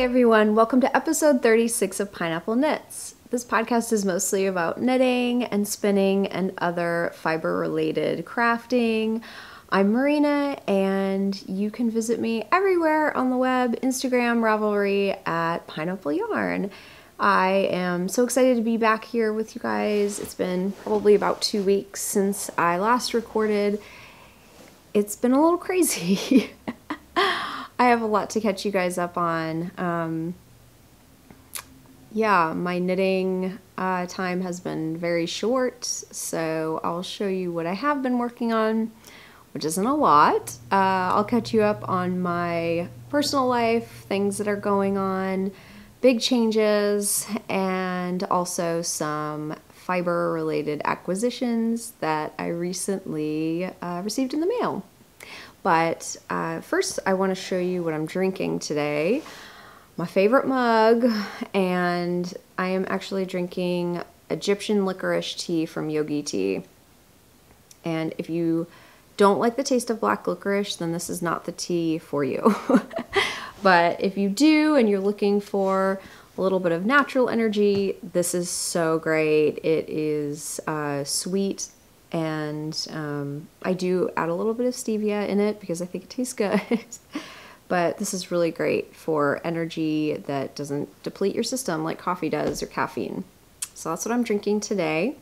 everyone, welcome to episode 36 of Pineapple Knits. This podcast is mostly about knitting and spinning and other fiber-related crafting. I'm Marina, and you can visit me everywhere on the web, Instagram, Ravelry, at Pineapple Yarn. I am so excited to be back here with you guys. It's been probably about 2 weeks since I last recorded. It's been a little crazy. I have a lot to catch you guys up on. Yeah, my knitting time has been very short, so I'll show you what I have been working on, which isn't a lot. I'll catch you up on my personal life, things that are going on, big changes, and also some fiber-related acquisitions that I recently received in the mail. But first, I want to show you what I'm drinking today. My favorite mug, and I am actually drinking Egyptian licorice tea from Yogi tea. And if you don't like the taste of black licorice, then this is not the tea for you. But if you do and you're looking for a little bit of natural energy, this is so great. It is sweet, and I do add a little bit of stevia in it because I think it tastes good. But this is really great for energy that doesn't deplete your system like coffee does or caffeine. So that's what I'm drinking today.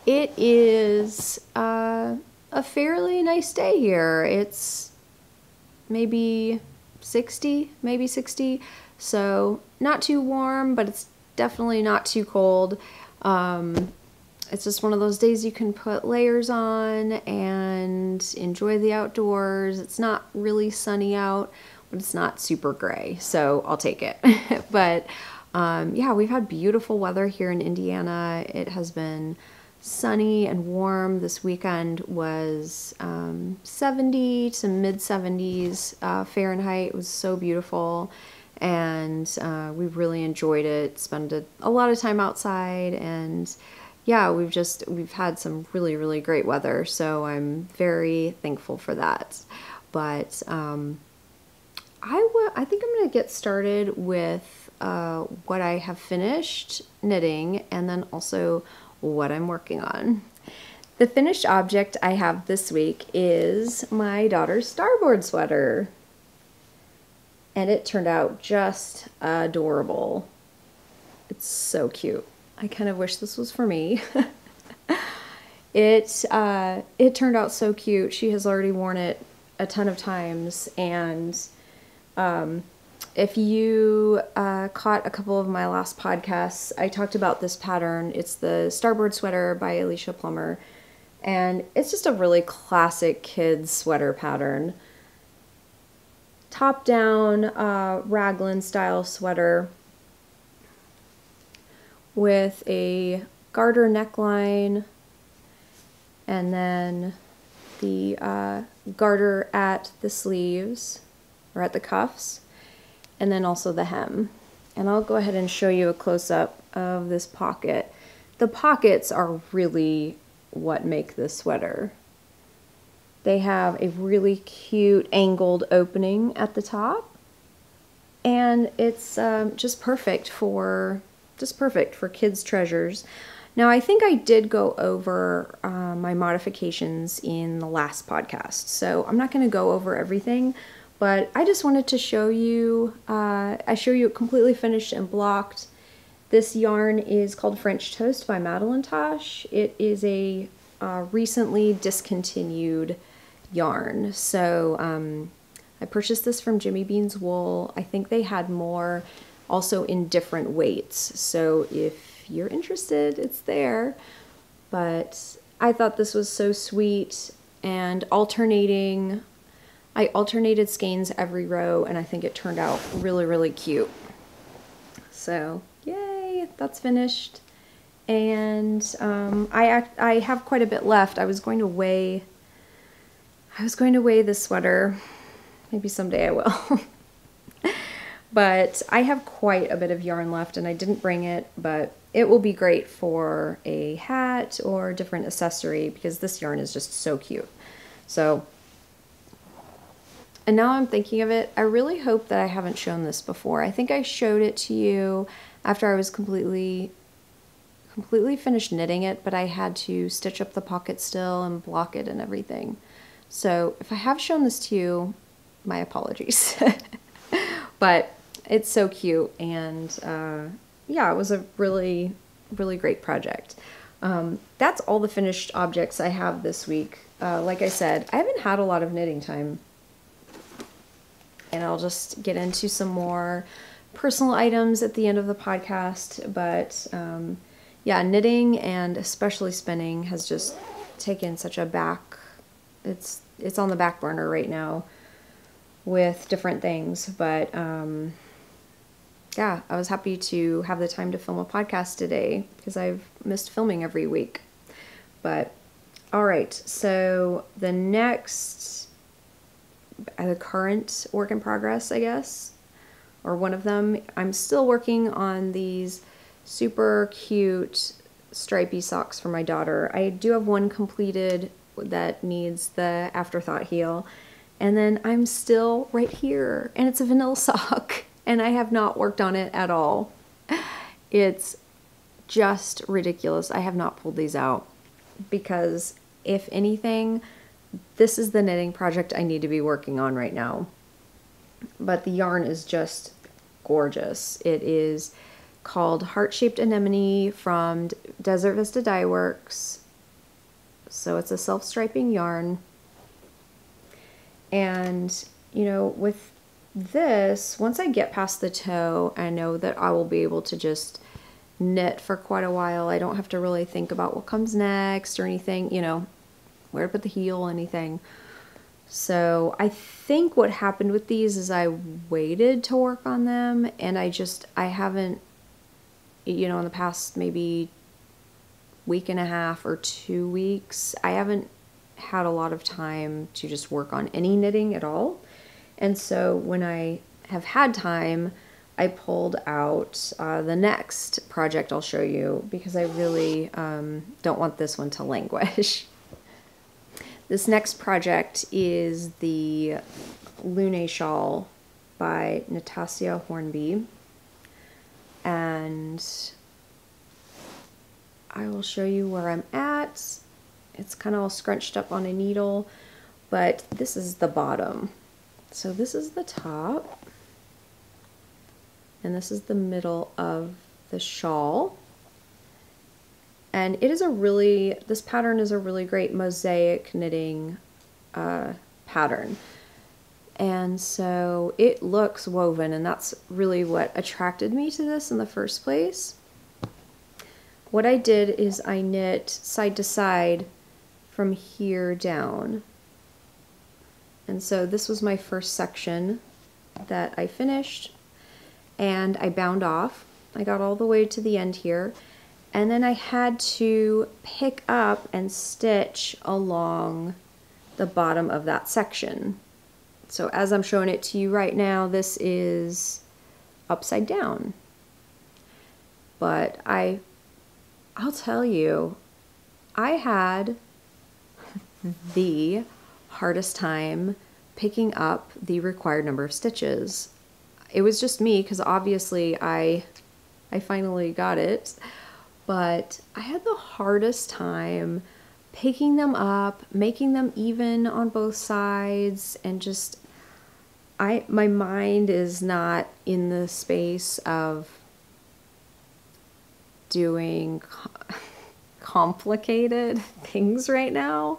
It is a fairly nice day here. It's maybe 60, so not too warm, but it's definitely not too cold. It's just one of those days you can put layers on and enjoy the outdoors. It's not really sunny out, but it's not super gray, so I'll take it. But yeah, we've had beautiful weather here in Indiana. It has been sunny and warm. This weekend was 70 to mid 70s Fahrenheit. It was so beautiful, and we really enjoyed it. Spent a lot of time outside, and yeah, we've had some really great weather, so I'm very thankful for that. But I think I'm going to get started with what I have finished knitting, and then also what I'm working on. The finished object I have this week is my daughter's Starboard sweater, and it turned out just adorable. It's so cute. I kind of wish this was for me. It turned out so cute. She has already worn it a ton of times, and if you caught a couple of my last podcasts, I talked about this pattern. It's the Starboard sweater by Alicia Plummer, and it's just a really classic kids sweater pattern. Top down raglan style sweater with a garter neckline, and then the garter at the sleeves, or at the cuffs, and then also the hem. And I'll go ahead and show you a close-up of this pocket. The pockets are really what make this sweater. They have a really cute angled opening at the top, and it's just perfect for kids' treasures. Now, I think I did go over my modifications in the last podcast, so I'm not going to go over everything, but I just wanted to show you, I show you it completely finished and blocked. This yarn is called French Toast by Madelinetosh. It is a recently discontinued yarn, so I purchased this from Jimmy Bean's Wool. I think they had more also in different weights, so if you're interested, it's there. But I thought this was so sweet, and I alternated skeins every row, and I think it turned out really cute. So yay, that's finished. And I have quite a bit left. I was going to weigh this sweater. Maybe someday I will. But I have quite a bit of yarn left, and I didn't bring it, but it will be great for a hat or a different accessory because this yarn is just so cute. So And now I'm thinking of it, I really hope that I haven't shown this before. I think I showed it to you after I was completely finished knitting it, but I had to stitch up the pocket still and block it and everything. So if I have shown this to you, my apologies. But it's so cute, and yeah, it was a really, really great project. That's all the finished objects I have this week. Like I said, I haven't had a lot of knitting time, and I'll just get into some more personal items at the end of the podcast, but yeah, knitting and especially spinning has just taken such a it's on the back burner right now with different things, but yeah, I was happy to have the time to film a podcast today because I've missed filming every week. But all right, so the current work in progress, I guess, or one of them, I'm still working on these super cute stripy socks for my daughter. I do have one completed that needs the afterthought heel, and then I'm still right here, and it's a vanilla sock, and I have not worked on it at all. It's just ridiculous. I have not pulled these out because, if anything, this is the knitting project I need to be working on right now. But the yarn is just gorgeous. It is called Heart-Shaped Anemone from Desert Vista Dyeworks. So it's a self-striping yarn. And, you know, with this, once I get past the toe, I know that I will be able to just knit for quite a while. I don't have to really think about what comes next or anything, you know, where to put the heel, anything. So I think what happened with these is I waited to work on them, and I haven't, you know, in the past maybe week and a half or 2 weeks, I haven't had a lot of time to just work on any knitting at all. And so when I have had time, I pulled out the next project I'll show you because I really don't want this one to languish. This next project is the Lunae Shawl by Natasja Hornby, and I will show you where I'm at. It's kind of all scrunched up on a needle, but this is the bottom. So this is the top, and this is the middle of the shawl. And it is this pattern is a really great mosaic knitting pattern. And so it looks woven, and that's really what attracted me to this in the first place. What I did is I knit side to side from here down. And so this was my first section that I finished, and I bound off. I got all the way to the end here. And then I had to pick up and stitch along the bottom of that section. So as I'm showing it to you right now, this is upside down. But I'll tell you, I had the hardest time picking up the required number of stitches. It was just me, because obviously I finally got it. But I had the hardest time picking them up, making them even on both sides, and just, my mind is not in the space of doing complicated things right now.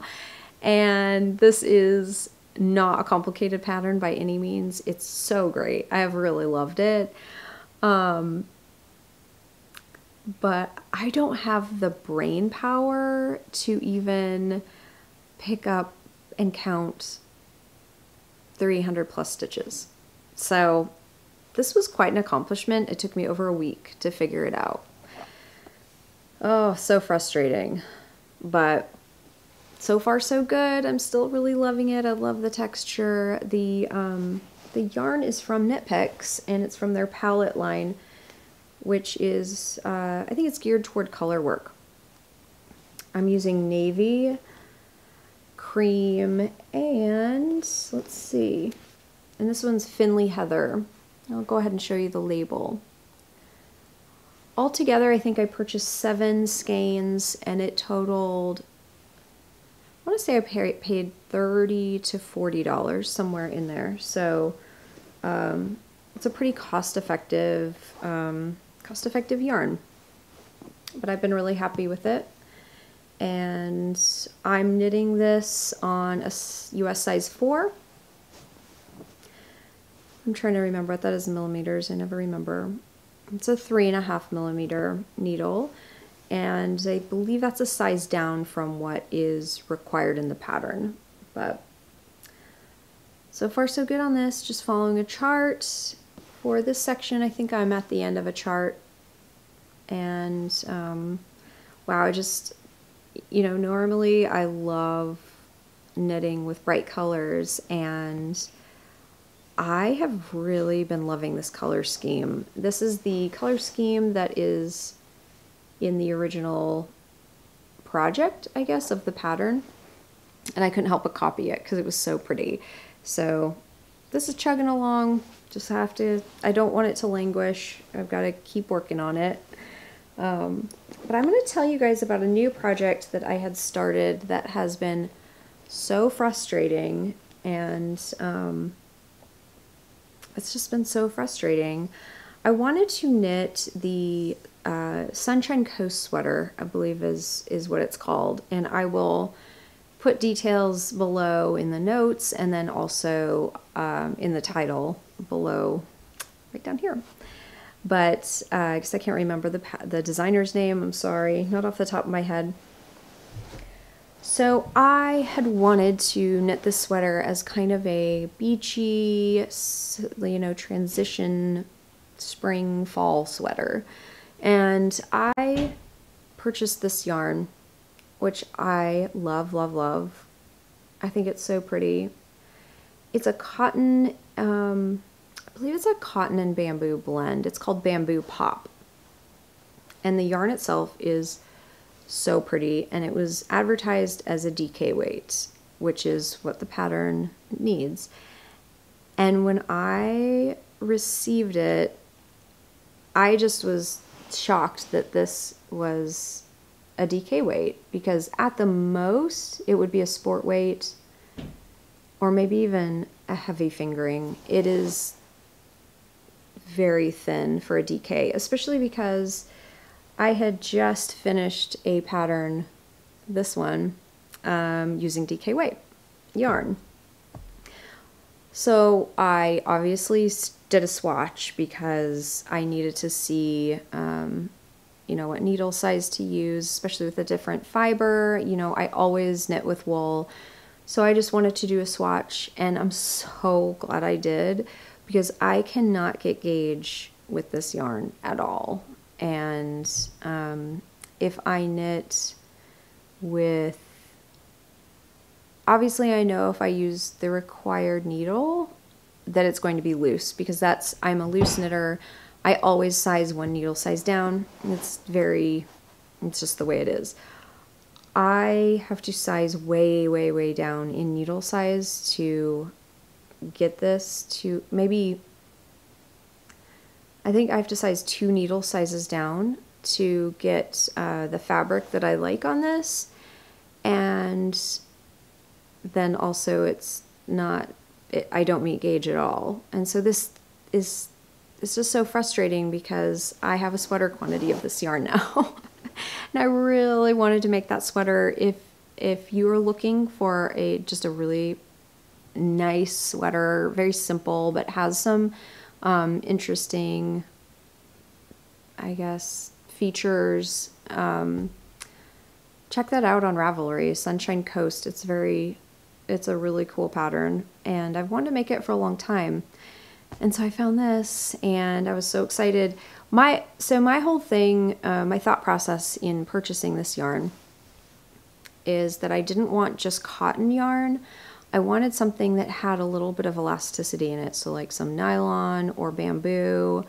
And this is not a complicated pattern by any means. It's so great. I have really loved it. But I don't have the brain power to even pick up and count 300 plus stitches. So this was quite an accomplishment. It took me over a week to figure it out. Oh, so frustrating. But so far so good. I'm still really loving it. I love the texture. The yarn is from Knit Picks, and it's from their palette line, which is, I think it's geared toward color work. I'm using navy, cream, and let's see, and this one's Finnley Heather. I'll go ahead and show you the label. Altogether, I think I purchased 7 skeins, and it totaled, I want to say I paid $30 to $40, somewhere in there. So it's a pretty cost-effective yarn. But I've been really happy with it. And I'm knitting this on a US size 4. I'm trying to remember what that is in millimeters. I never remember. It's a 3.5 millimeter needle, and I believe that's a size down from what is required in the pattern. But so far so good on this, just following a chart. For this section, I think I'm at the end of a chart, and wow, I just, you know, normally I love knitting with bright colors, and I have really been loving this color scheme. This is the color scheme that is in the original project, I guess, of the pattern. And I couldn't help but copy it because it was so pretty. So this is chugging along. Just have to, I don't want it to languish. I've got to keep working on it. But I'm going to tell you guys about a new project that I had started that has been so frustrating, and it's just been so frustrating. I wanted to knit the Sunshine Coast sweater, I believe is what it's called, and I will put details below in the notes, and then also in the title below, right down here. But because I can't remember the designer's name, I'm sorry, not off the top of my head. So I had wanted to knit this sweater as kind of a beachy, you know, transition spring fall sweater. And I purchased this yarn, which I love, love, love. I think it's so pretty. It's a cotton, I believe it's a cotton and bamboo blend. It's called Bamboo Pop. And the yarn itself is so pretty, and it was advertised as a DK weight, which is what the pattern needs. And when I received it, I just was shocked that this was a DK weight, because at the most it would be a sport weight or maybe even a heavy fingering. It is very thin for a DK, especially because I had just finished a pattern, this one, using DK weight yarn. So I obviously did a swatch because I needed to see, you know, what needle size to use, especially with a different fiber. You know, I always knit with wool. So I just wanted to do a swatch, and I'm so glad I did, because I cannot get gauge with this yarn at all. And if I knit with, obviously I know if I use the required needle that it's going to be loose, because I'm a loose knitter. I always size one needle size down. It's just the way it is. I have to size way, way, way down in needle size to get this to maybe, I think I have to size 2 needle sizes down to get the fabric that I like on this. And then also I don't meet gauge at all. And so it's just so frustrating, because I have a sweater quantity of this yarn now. And I really wanted to make that sweater. If you are looking for just a really nice sweater, very simple, but has some interesting, I guess, features, check that out on Ravelry, Sunshine Coast. It's a really cool pattern, and I've wanted to make it for a long time. And so I found this, and I was so excited. So my whole thing, my thought process in purchasing this yarn is that I didn't want just cotton yarn. I wanted something that had a little bit of elasticity in it, so like some nylon or bamboo,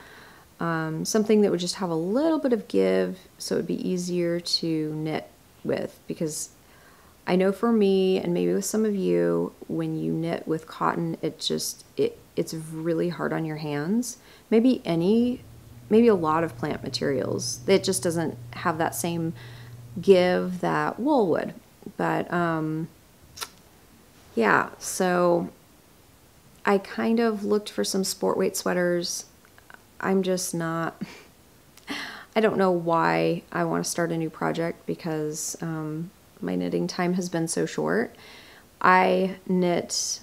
something that would just have a little bit of give, so it would be easier to knit with, because I know for me, and maybe with some of you, when you knit with cotton, it's really hard on your hands. Maybe a lot of plant materials. It just doesn't have that same give that wool would. But yeah, so I kind of looked for some sport weight sweaters. I'm just not, I don't know why I want to start a new project because my knitting time has been so short. I knit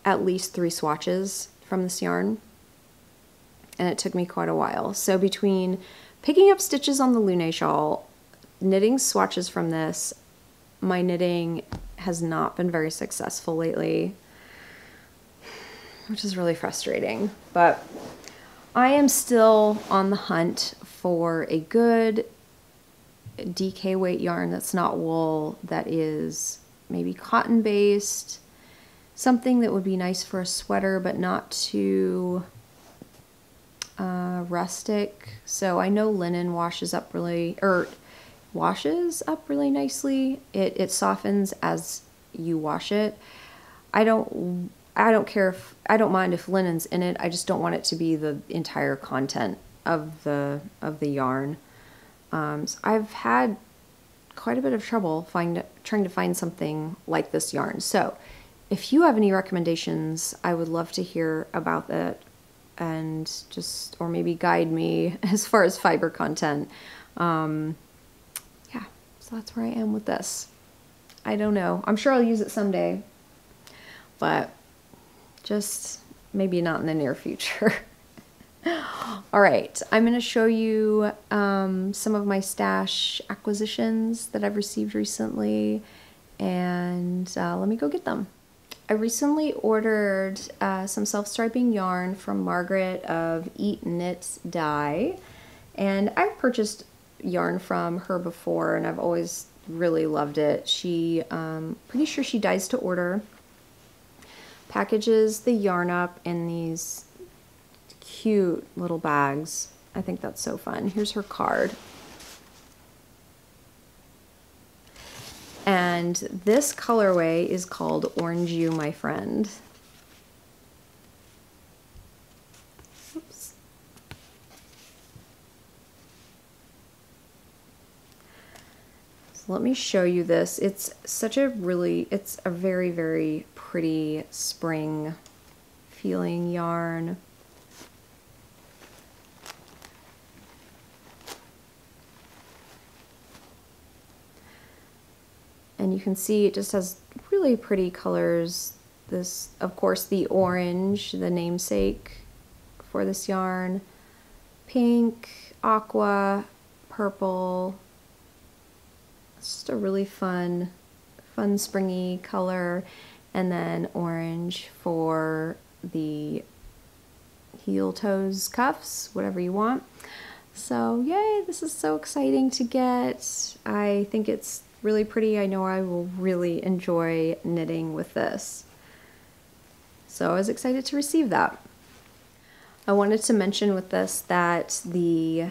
at least 3 swatches from this yarn, and it took me quite a while. So between picking up stitches on the Lunae Shawl, knitting swatches from this, my knitting has not been very successful lately, which is really frustrating. But I am still on the hunt for a good DK weight yarn that's not wool, that is maybe cotton based, something that would be nice for a sweater but not too rustic. So I know linen washes up really nicely. It softens as you wash it. I don't care if, I don't mind if linen's in it. I just don't want it to be the entire content of the yarn. So I've had quite a bit of trouble trying to find something like this yarn. So if you have any recommendations, I would love to hear about that, and just, or maybe guide me as far as fiber content. Yeah, so that's where I am with this. I don't know. I'm sure I'll use it someday, but just maybe not in the near future. All right, I'm going to show you some of my stash acquisitions that I've received recently, and let me go get them. I recently ordered some self-striping yarn from Margaret of Eat Knit Dye, and I've purchased yarn from her before, and I've always really loved it. She, pretty sure she dyes to order, packages the yarn up in these cute little bags. I think that's so fun. Here's her card. And this colorway is called Orange You, My Friend. Oops. So let me show you this. It's a very, very pretty spring feeling yarn. And you can see it just has really pretty colors. This, of course, the orange, the namesake for this yarn, pink, aqua, purple. It's just a really fun springy color. And then orange for the heel toes cuffs, whatever you want. So yay, this is so exciting to get. I think it's really pretty. I know I will really enjoy knitting with this. So I was excited to receive that. I wanted to mention with this that the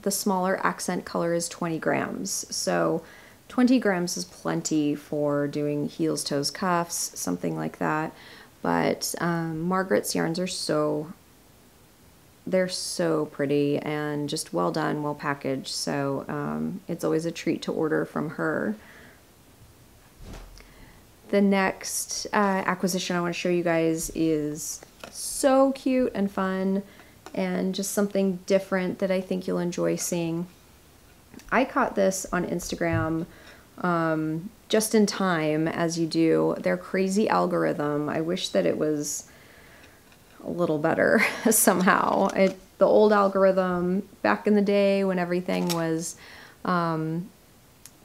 smaller accent color is 20 grams. So 20 grams is plenty for doing heels, toes, cuffs, something like that. But Margaret's yarns are they're so pretty and just well done, well packaged. So it's always a treat to order from her. The next acquisition I want to show you guys is so cute and fun, and just something different that I think you'll enjoy seeing. I caught this on Instagram just in time, as you do. Their crazy algorithm, I wish that it was a little better somehow. The old algorithm back in the day when everything was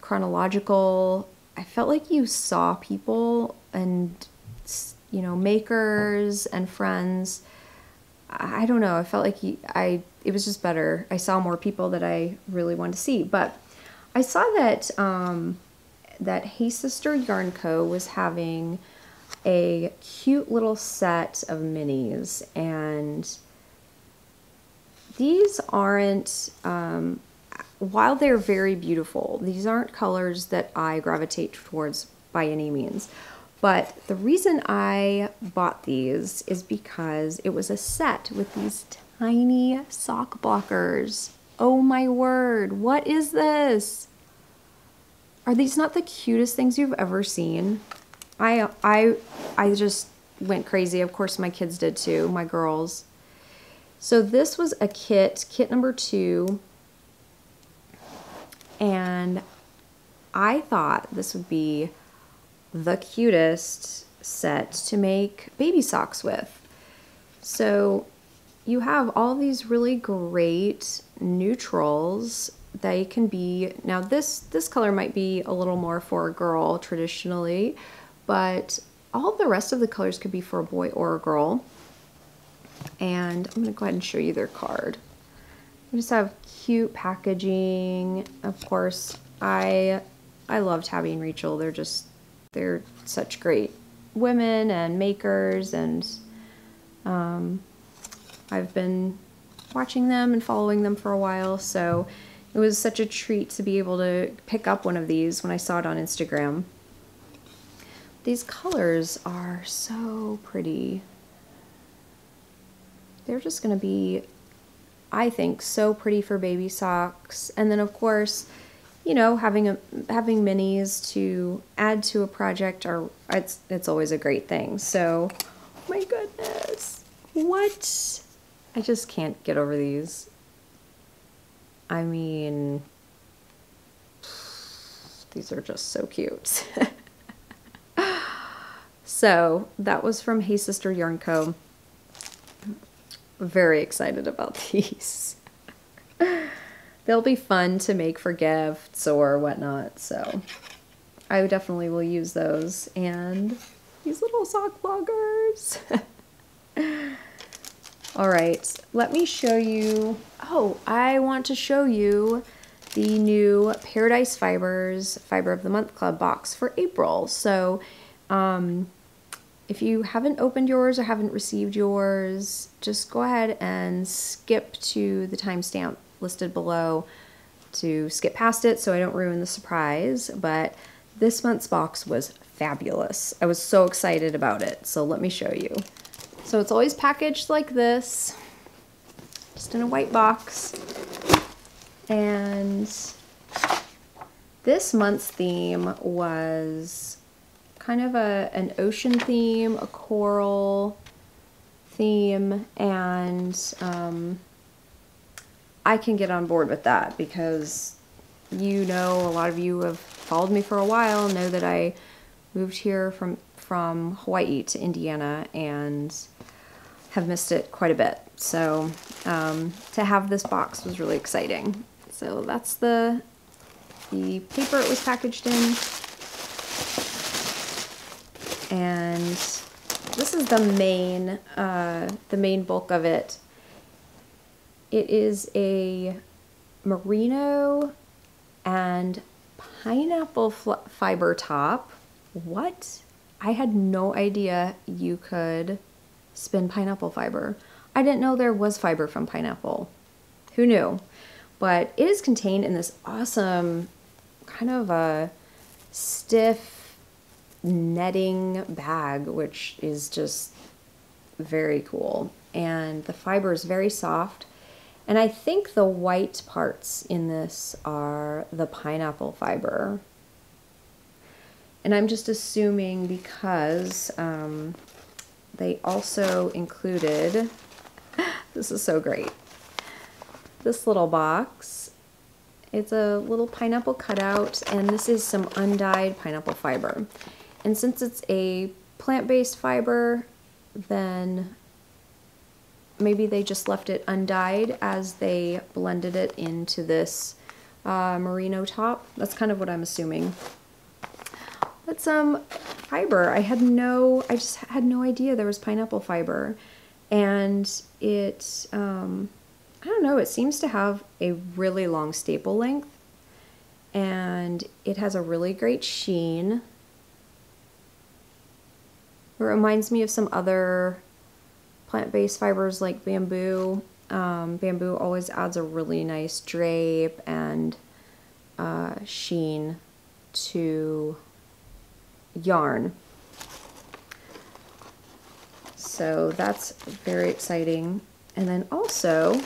chronological, I felt like you saw people and, you know, makers and friends. I don't know, I felt like it was just better. I saw more people that I really wanted to see. But I saw that that Hey Sister Yarn Co. was having a cute little set of minis, and these aren't while they're very beautiful, these aren't colors that I gravitate towards by any means. But the reason I bought these is because it was a set with these tiny sock blockers. Oh my word, what is this? Are these not the cutest things you've ever seen? I just went crazy. Of course my kids did too, my girls. So this was a kit number 2. And I thought this would be the cutest set to make baby socks with. So you have all these really great neutrals. They can be, now this color might be a little more for a girl traditionally, but all of the rest of the colors could be for a boy or a girl. And I'm gonna go ahead and show you their card. We just have cute packaging. Of course, I love Tabby and Rachel. They're such great women and makers, and I've been watching them and following them for a while, so it was such a treat to be able to pick up one of these when I saw it on Instagram. These colors are so pretty. They're just gonna be, I think, so pretty for baby socks. And then of course, you know, having minis to add to a project it's always a great thing. So, oh my goodness, what? I just can't get over these. I mean, these are just so cute. So that was from Hey Sister Yarn Co. Very excited about these. They'll be fun to make for gifts or whatnot, so I definitely will use those. And these little sock bloggers. All right, let me show you. Oh, I want to show you the new Paradise Fibers Fiber of the Month Club box for April. So if you haven't opened yours or haven't received yours, just go ahead and skip to the timestamp listed below to skip past it so I don't ruin the surprise. But this month's box was fabulous. I was so excited about it, so let me show you. So it's always packaged like this, just in a white box. And this month's theme was kind of an ocean theme, a coral theme, and I can get on board with that because, you know, a lot of you have followed me for a while, know that I moved here from Hawaii to Indiana and have missed it quite a bit. So to have this box was really exciting. So that's the paper it was packaged in. And this is the main bulk of it. It is a merino and pineapple fiber top. What? I had no idea you could spin pineapple fiber. I didn't know there was fiber from pineapple. Who knew? But it is contained in this awesome kind of a stiff netting bag, which is just very cool. And the fiber is very soft. And I think the white parts in this are the pineapple fiber. And I'm just assuming because they also included, this is so great, this little box. It's a little pineapple cutout, and this is some undyed pineapple fiber. And since it's a plant-based fiber, then maybe they just left it undyed as they blended it into this merino top. That's kind of what I'm assuming. But some fiber. I just had no idea there was pineapple fiber. And it, I don't know, it seems to have a really long staple length. And it has a really great sheen. It reminds me of some other plant-based fibers like bamboo. Bamboo always adds a really nice drape and sheen to yarn. So that's very exciting. And then also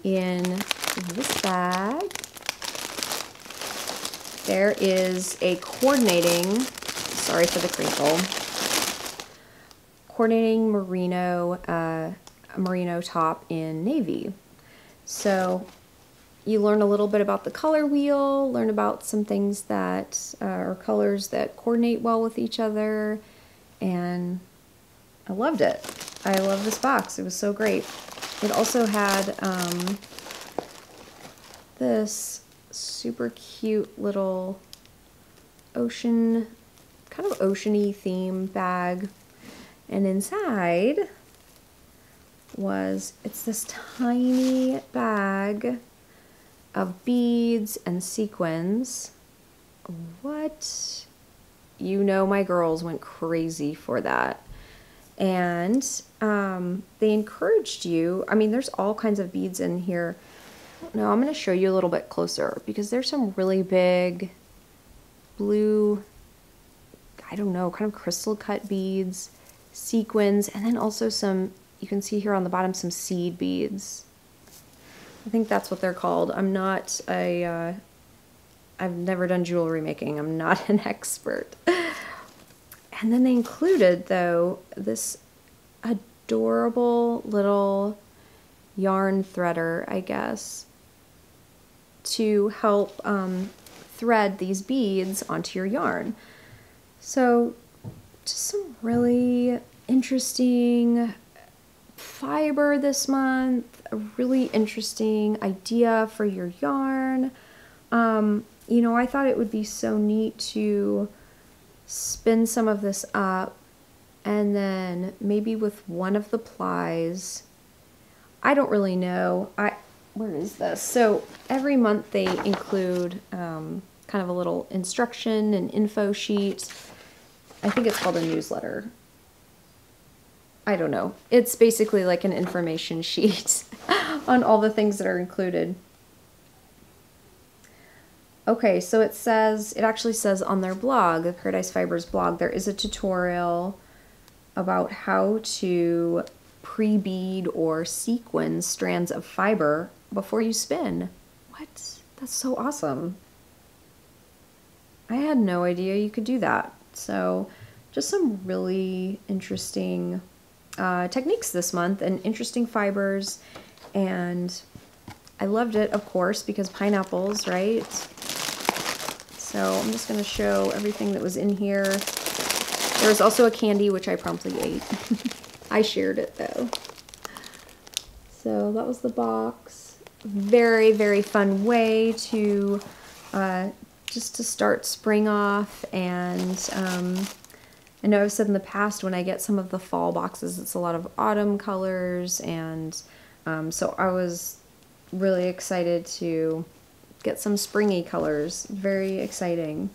in this bag, there is a coordinating, sorry for the crinkle, coordinating merino top in navy. So you learn a little bit about the color wheel, learn about some things that are colors that coordinate well with each other, and I loved it. I love this box. It was so great. It also had this super cute little ocean, kind of ocean-y theme bag, and inside it's this tiny bag of beads and sequins. What? You know, my girls went crazy for that. And they encouraged you, I mean, there's all kinds of beads in here. No, I'm going to show you a little bit closer because there's some really big blue, I don't know, kind of crystal cut beads, sequins, and then also some, you can see here on the bottom, some seed beads. I think that's what they're called. I'm not I've never done jewelry making. I'm not an expert. And then they included, though, this adorable little yarn threader, I guess, to help thread these beads onto your yarn. So just some really interesting fiber this month, a really interesting idea for your yarn. You know, I thought it would be so neat to spin some of this up and then maybe with one of the plies, I don't really know, where is this? So every month they include kind of a little instruction and info sheet. I think it's called a newsletter. I don't know. It's basically like an information sheet on all the things that are included. Okay, so it actually says on their blog, the Paradise Fibers blog, there is a tutorial about how to pre-bead or sequin strands of fiber before you spin. What? That's so awesome. I had no idea you could do that. So just some really interesting techniques this month and interesting fibers, and I loved it, of course, because pineapples, right? So I'm just going to show everything that was in here. There was also a candy, which I promptly ate. I shared it, though. So that was the box. Very, very fun way to just to start spring off. And I know I've said in the past, when I get some of the fall boxes, it's a lot of autumn colors. And so I was really excited to get some springy colors. Very exciting.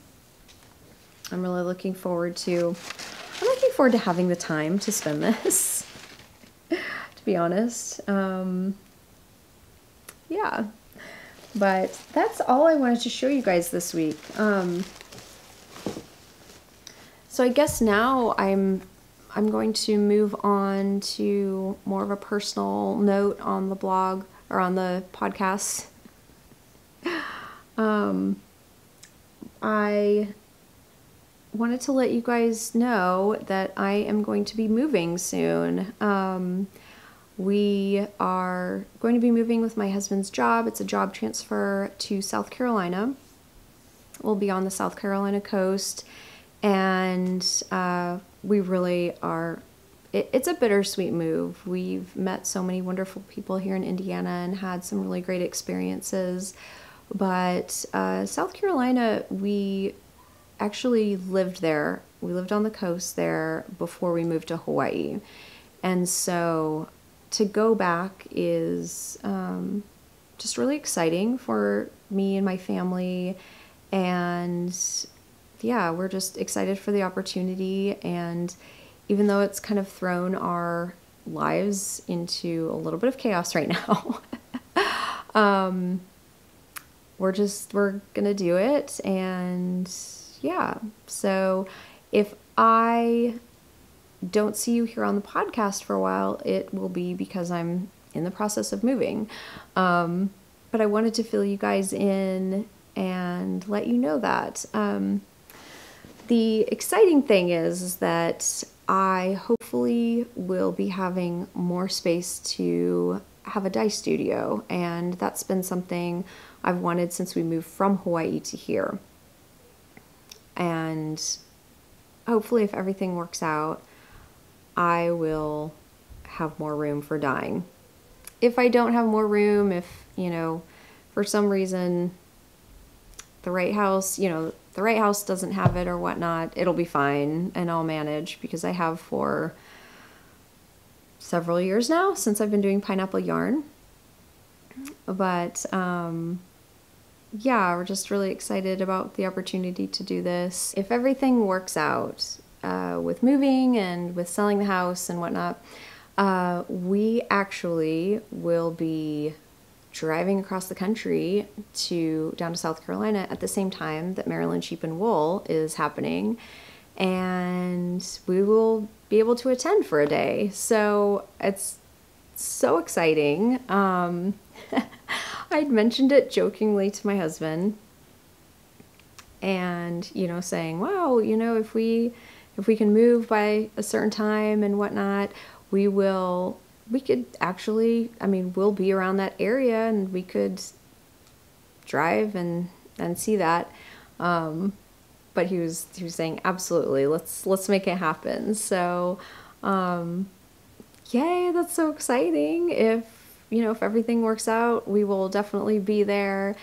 I'm looking forward to having the time to spend this, to be honest. Yeah, but that's all I wanted to show you guys this week. So I guess now I'm going to move on to more of a personal note on the blog or on the podcast. I wanted to let you guys know that I am going to be moving soon. We are going to be moving with my husband's job. It's a job transfer to South Carolina. We'll be on the South Carolina coast, and we really are, it's a bittersweet move. We've met so many wonderful people here in Indiana and had some really great experiences. But South Carolina, we actually lived there. We lived on the coast there before we moved to Hawaii. And so to go back is just really exciting for me and my family. And yeah, we're just excited for the opportunity. And even though it's kind of thrown our lives into a little bit of chaos right now. We're gonna do it, and yeah. So if I don't see you here on the podcast for a while, it will be because I'm in the process of moving. But I wanted to fill you guys in and let you know that. The exciting thing is that I hopefully will be having more space to have a dye studio, and that's been something I've wanted since we moved from Hawaii to here. And hopefully, if everything works out, I will have more room for dyeing. If I don't have more room, if, you know, for some reason the right house doesn't have it or whatnot, it'll be fine and I'll manage, because I have for several years now since I've been doing pineapple yarn. But yeah, we're just really excited about the opportunity to do this. If everything works out with moving and with selling the house and whatnot, we actually will be driving across the country down to South Carolina at the same time that Maryland Sheep and Wool is happening, and we will be able to attend for a day. So it's so exciting. I'd mentioned it jokingly to my husband, and, you know, saying, wow, you know, if we can move by a certain time and whatnot, we could actually, I mean, we'll be around that area and we could drive and see that. But he was saying, absolutely, let's make it happen. So, yay, that's so exciting. If everything works out, we will definitely be there.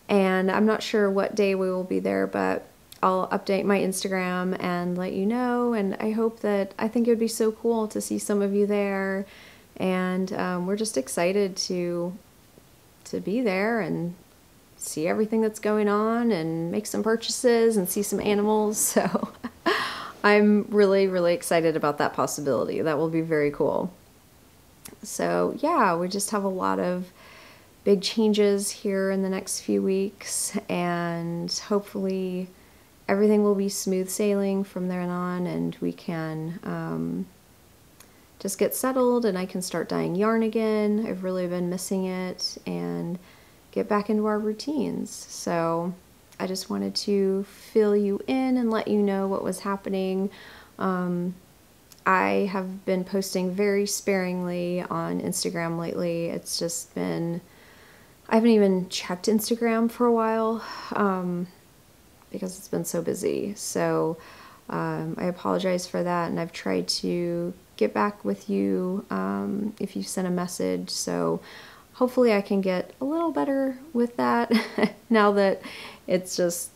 And I'm not sure what day we will be there, but I'll update my Instagram and let you know. And I think it would be so cool to see some of you there. And we're just excited to be there and see everything that's going on and make some purchases and see some animals. So I'm really, really excited about that possibility. That will be very cool. So yeah, we just have a lot of big changes here in the next few weeks, and hopefully everything will be smooth sailing from there on, and we can just get settled and I can start dyeing yarn again. I've really been missing it, and get back into our routines. So I just wanted to fill you in and let you know what was happening. I have been posting very sparingly on Instagram lately. It's just been, I haven't even checked Instagram for a while because it's been so busy. So I apologize for that, and I've tried to get back with you if you sent a message. So hopefully I can get a little better with that now that it's just,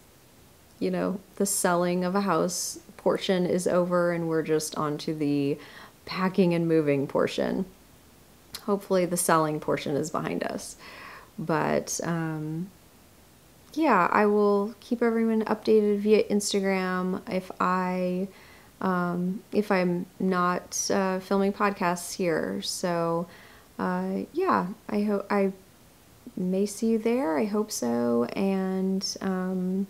the selling of a house portion is over and we're just on to the packing and moving portion. Hopefully the selling portion is behind us. But yeah, I will keep everyone updated via Instagram if I'm not filming podcasts here. So yeah, I hope I may see you there. I hope so. And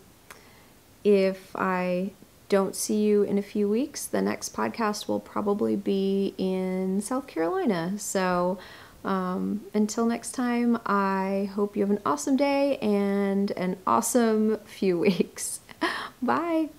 if I don't see you in a few weeks, the next podcast will probably be in South Carolina. So until next time, I hope you have an awesome day and an awesome few weeks. Bye.